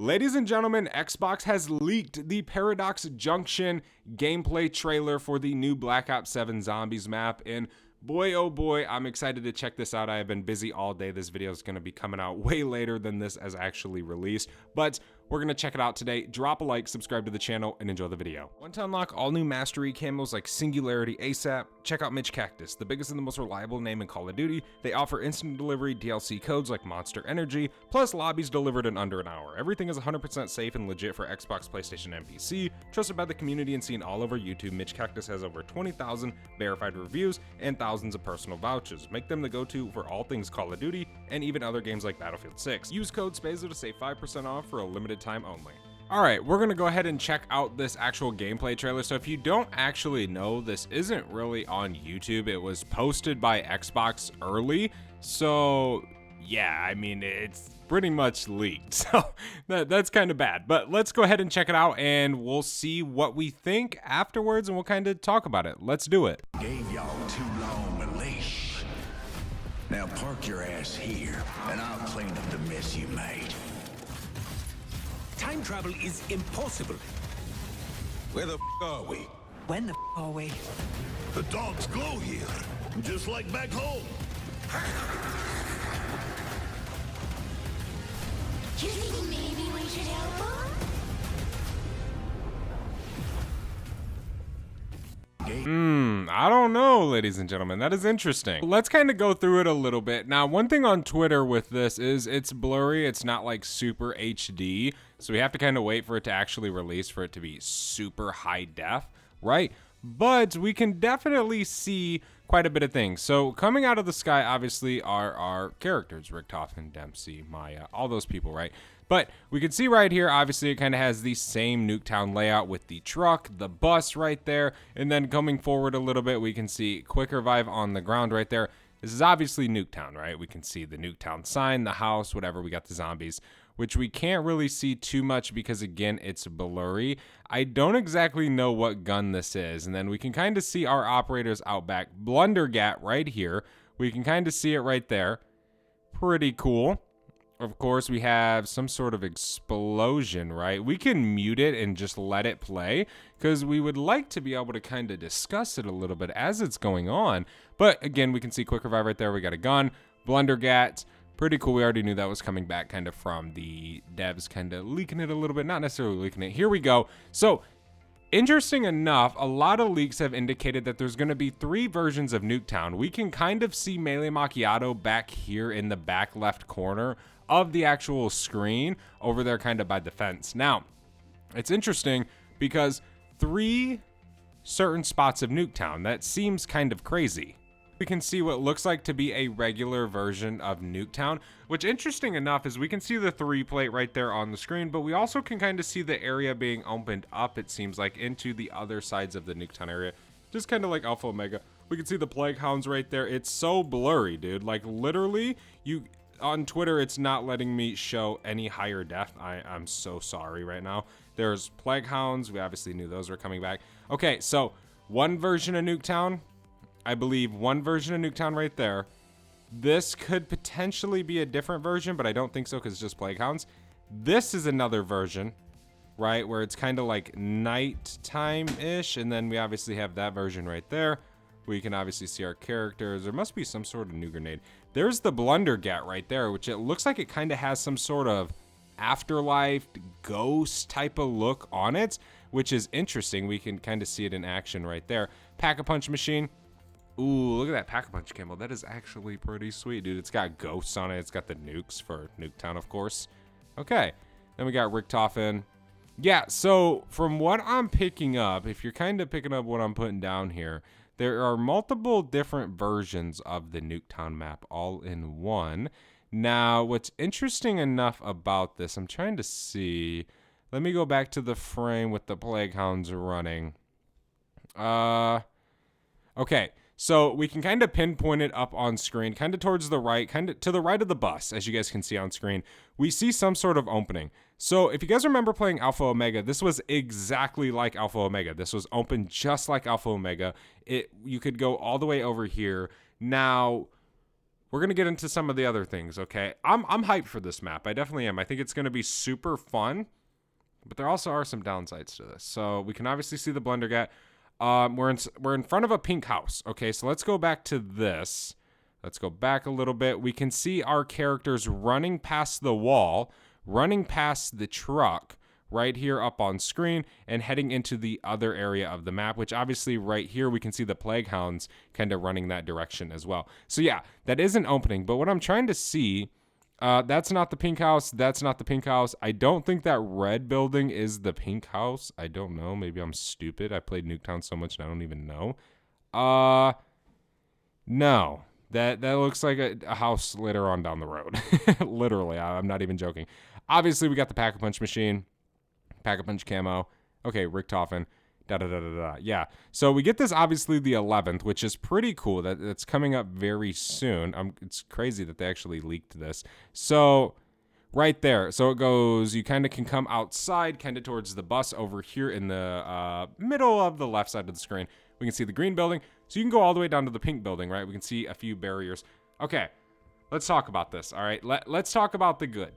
Ladies and gentlemen, Xbox has leaked the Paradox Junction gameplay trailer for the new Black Ops 7 Zombies map, and boy oh boy, I'm excited to check this out. I have been busy all day. This video is going to be coming out way later than this is actually released, but we're going to check it out today. Drop a like, subscribe to the channel, and enjoy the video. Want to unlock all new mastery camos like Singularity ASAP? Check out Mitch Cactus, the biggest and the most reliable name in Call of Duty. They offer instant delivery DLC codes like Monster Energy, plus lobbies delivered in under an hour. Everything is 100% safe and legit for Xbox, PlayStation, and PC. Trusted by the community and seen all over YouTube, Mitch Cactus has over 20,000 verified reviews and thousands of personal vouchers. Make them the go-to for all things Call of Duty and even other games like Battlefield 6. Use code SPAZO to save 5% off for a limited time only. All right, we're gonna go ahead and check out this actual gameplay trailer. So if you don't actually know, this isn't really on YouTube. It was posted by Xbox early. So yeah, I mean, it's pretty much leaked. So that's kind of bad, but let's go ahead and check it out and we'll see what we think afterwards and we'll kind of talk about it. Let's do it. Gave y'all too long a leash. Now park your ass here and I'll clean up the mess you made. Time travel is impossible. Where the are we? When the are we? The dogs glow here, just like back home. You think maybe we should help her? I don't know, ladies and gentlemen. That is interesting. Let's kind of go through it a little bit. Now, one thing on Twitter with this is it's blurry. It's not like super HD. So we have to kind of wait for it to actually release for it to be super high def, right? But we can definitely see quite a bit of things. So coming out of the sky, obviously, are our characters, Richtofen, Dempsey, Maya, all those people, right? But we can see right here, obviously, it kind of has the same Nuketown layout with the truck, the bus right there, and then coming forward a little bit, we can see Quick Revive on the ground right there. This is obviously Nuketown, right? We can see the Nuketown sign, the house, whatever. We got the zombies, which we can't really see too much because, again, it's blurry. I don't exactly know what gun this is. And then we can kind of see our operators out back. Blundergat right here. We can kind of see it right there. Pretty cool. Of course, we have some sort of explosion, right? We can mute it and just let it play because we would like to be able to kind of discuss it a little bit as it's going on. But again, we can see Quick Revive right there. We got a gun, Blundergat. Pretty cool. We already knew that was coming back kind of from the devs kind of leaking it a little bit. Not necessarily leaking it. Here we go. So interesting enough, a lot of leaks have indicated that there's going to be 3 versions of Nuketown. We can kind of see Melee Macchiato back here in the back left corner of the actual screen over there kind of by the fence. Now, it's interesting because 3 certain spots of Nuketown, that seems kind of crazy. We can see what looks like to be a regular version of Nuketown, which interesting enough is we can see the 3 plate right there on the screen, but we also can kind of see the area being opened up, it seems like, into the other sides of the Nuketown area, just kind of like Alpha Omega. We can see the Plague Hounds right there. It's so blurry, dude. Like literally, on Twitter, it's not letting me show any higher def. I'm so sorry right now. There's Plague Hounds. We obviously knew those were coming back. Okay, so one version of Nuketown. I believe one version of Nuketown right there. This could potentially be a different version, but I don't think so because it's just Plague Hounds. This is another version, right, where it's kind of like nighttime-ish, and then we obviously have that version right there. We can obviously see our characters. There must be some sort of new grenade. There's the Blundergat right there, which it looks like it kind of has some sort of afterlife ghost type of look on it, which is interesting. We can kind of see it in action right there. Pack-a-Punch machine. Ooh, look at that Pack-a-Punch camo. That is actually pretty sweet, dude. It's got ghosts on it. It's got the nukes for Nuketown, of course. Okay. Then we got Richtofen. Yeah, so from what I'm picking up, if you're kind of picking up what I'm putting down here, there are multiple different versions of the Nuketown map all in one. Now, what's interesting enough about this, I'm trying to see. Let me go back to the frame with the Plague Hounds running. Okay. So we can kind of pinpoint it up on screen, kind of towards the right, kind of to the right of the bus, as you guys can see on screen. We see some sort of opening. So if you guys remember playing Alpha Omega, this was exactly like Alpha Omega. This was open just like Alpha Omega. You could go all the way over here. Now, we're going to get into some of the other things, okay? I'm hyped for this map. I definitely am. I think it's going to be super fun, but there also are some downsides to this. So we can obviously see the Blundergat. We're in front of a pink house, okay? So let's go back to this. Let's go back a little bit. We can see our characters running past the wall, running past the truck right here up on screen, and heading into the other area of the map, which obviously right here we can see the Plague Hounds kind of running that direction as well. So yeah, that is an opening, but what I'm trying to see, that's not the pink house, that's not the pink house. I don't think that red building is the pink house. I don't know, maybe I'm stupid. I played Nuketown so much and I don't even know. No. That looks like a house later on down the road. Literally, I'm not even joking. Obviously, we got the Pack-a-Punch machine. Pack-a-Punch camo. Okay, Richtofen. Da-da-da-da-da. Yeah. So we get this, obviously, the 11th, which is pretty cool. That's coming up very soon. It's crazy that they actually leaked this. So right there. So it goes, you kind of can come outside, kind of towards the bus over here in the middle of the left side of the screen. We can see the green building. So you can go all the way down to the pink building, right? We can see a few barriers. Okay, let's talk about this, all right? Let's talk about the good.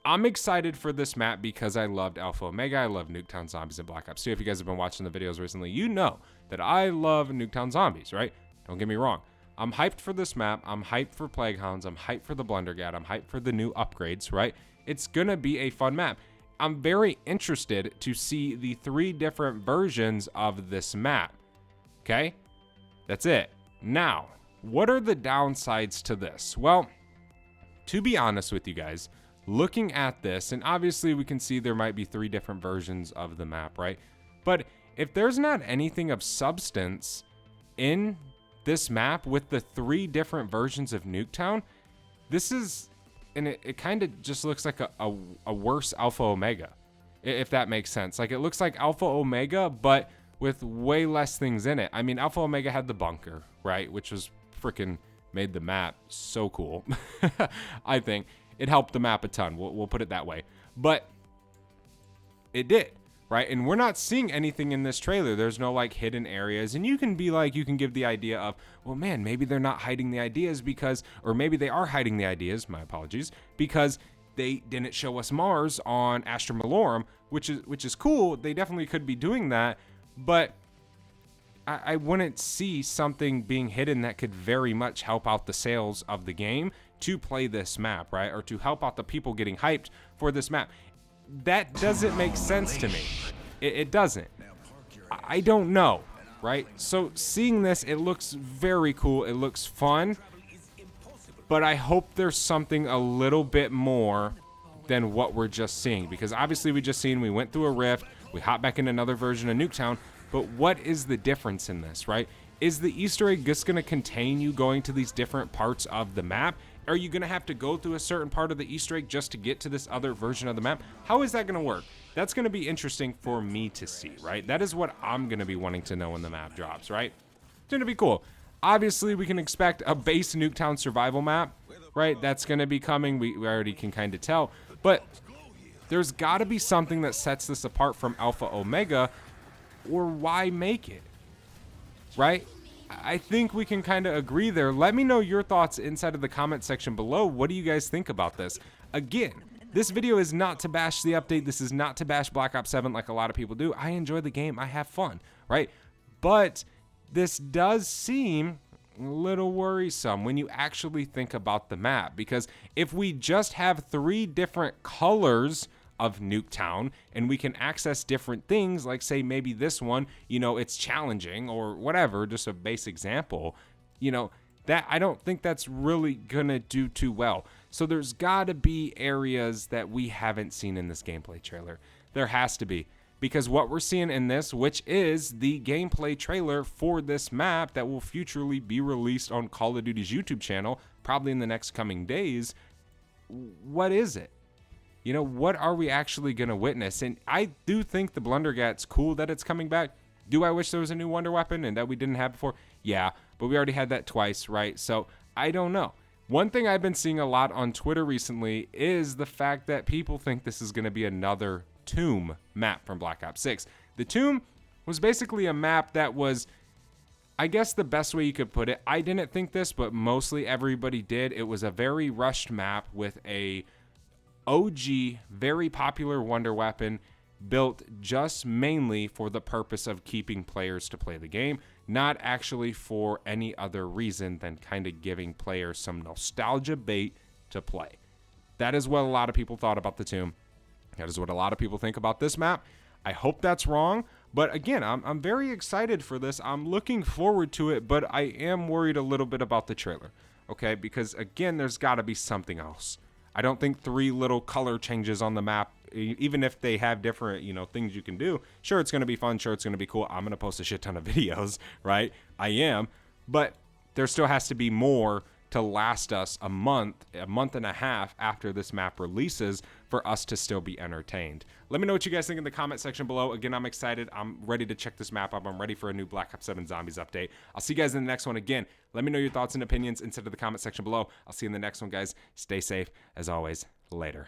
I'm excited for this map because I loved Alpha Omega. I love Nuketown Zombies and Black Ops 2. If you guys have been watching the videos recently, you know that I love Nuketown Zombies, right? Don't get me wrong. I'm hyped for this map. I'm hyped for Plague Hounds. I'm hyped for the Blundergat. I'm hyped for the new upgrades, right? It's going to be a fun map. I'm very interested to see the 3 different versions of this map. Okay, that's it. Now, what are the downsides to this? Well, to be honest with you guys, looking at this, and obviously we can see there might be 3 different versions of the map, right? But if there's not anything of substance in this map with the 3 different versions of Nuketown, this is, and it kind of just looks like a worse Alpha Omega, if that makes sense. Like, it looks like Alpha Omega, but with way less things in it. I mean, Alpha Omega had the bunker, right? Which was freaking made the map so cool. I think it helped the map a ton. We'll put it that way. But it did, right? And we're not seeing anything in this trailer. There's no like hidden areas. And you can be like, you can give the idea of, well, man, maybe they're not hiding the ideas because, or maybe they are hiding the ideas, my apologies, because they didn't show us Mars on Astra Malorum, which is cool. They definitely could be doing that. But I wouldn't see something being hidden that could very much help out the sales of the game to play this map, right? Or to help out the people getting hyped for this map. That doesn't make sense to me. It doesn't. I don't know, right? So seeing this, it looks very cool. It looks fun. But I hope there's something a little bit more than what we're just seeing. Because obviously we went through a rift. We hop back in another version of Nuketown, but what is the difference in this, right? Is the Easter egg just going to contain you going to these different parts of the map? Are you going to have to go through a certain part of the Easter egg just to get to this other version of the map? How is that going to work? That's going to be interesting for me to see, right? That is what I'm going to be wanting to know when the map drops, right? It's going to be cool. Obviously, we can expect a base Nuketown survival map, right? That's going to be coming. We already can kind of tell, but there's got to be something that sets this apart from Alpha Omega, or why make it, right? I think we can kind of agree there. Let me know your thoughts inside of the comment section below. What do you guys think about this? Again, this video is not to bash the update. This is not to bash Black Ops 7 like a lot of people do. I enjoy the game. I have fun, right? But this does seem a little worrisome when you actually think about the map, because if we just have 3 different colors of Nuketown and we can access different things, like say maybe this one, you know, it's challenging or whatever, just a base example, you know, that I don't think that's really gonna do too well. So there's gotta be areas that we haven't seen in this gameplay trailer. There has to be, because what we're seeing in this, which is the gameplay trailer for this map that will futurely be released on Call of Duty's YouTube channel, probably in the next coming days, what is it? You know, what are we actually going to witness? And I do think the Blundergat's cool that it's coming back. Do I wish there was a new wonder weapon and that we didn't have before? Yeah, but we already had that twice, right? So I don't know. One thing I've been seeing a lot on Twitter recently is the fact that people think this is going to be another Tomb map from Black Ops 6. The Tomb was basically a map that was I guess the best way you could put it, I didn't think this, but mostly everybody did. It was a very rushed map with a OG, very popular wonder weapon built just mainly for the purpose of keeping players to play the game, not actually for any other reason than kind of giving players some nostalgia bait to play. That is what a lot of people thought about the tomb. That is what a lot of people think about this map. I hope that's wrong, but again, I'm very excited for this. I'm looking forward to it, but I am worried a little bit about the trailer, okay? Because again, there's got to be something else. I don't think 3 little color changes on the map, even if they have different, things you can do. Sure, it's going to be fun. Sure, it's going to be cool. I'm going to post a shit ton of videos, right? I am, but there still has to be more to last us a month and a half after this map releases for us to still be entertained. Let me know what you guys think in the comment section below. Again, I'm excited. I'm ready to check this map up. I'm ready for a new Black Ops 7 Zombies update. I'll see you guys in the next one. Again, let me know your thoughts and opinions inside of the comment section below. I'll see you in the next one, guys. Stay safe. As always, later.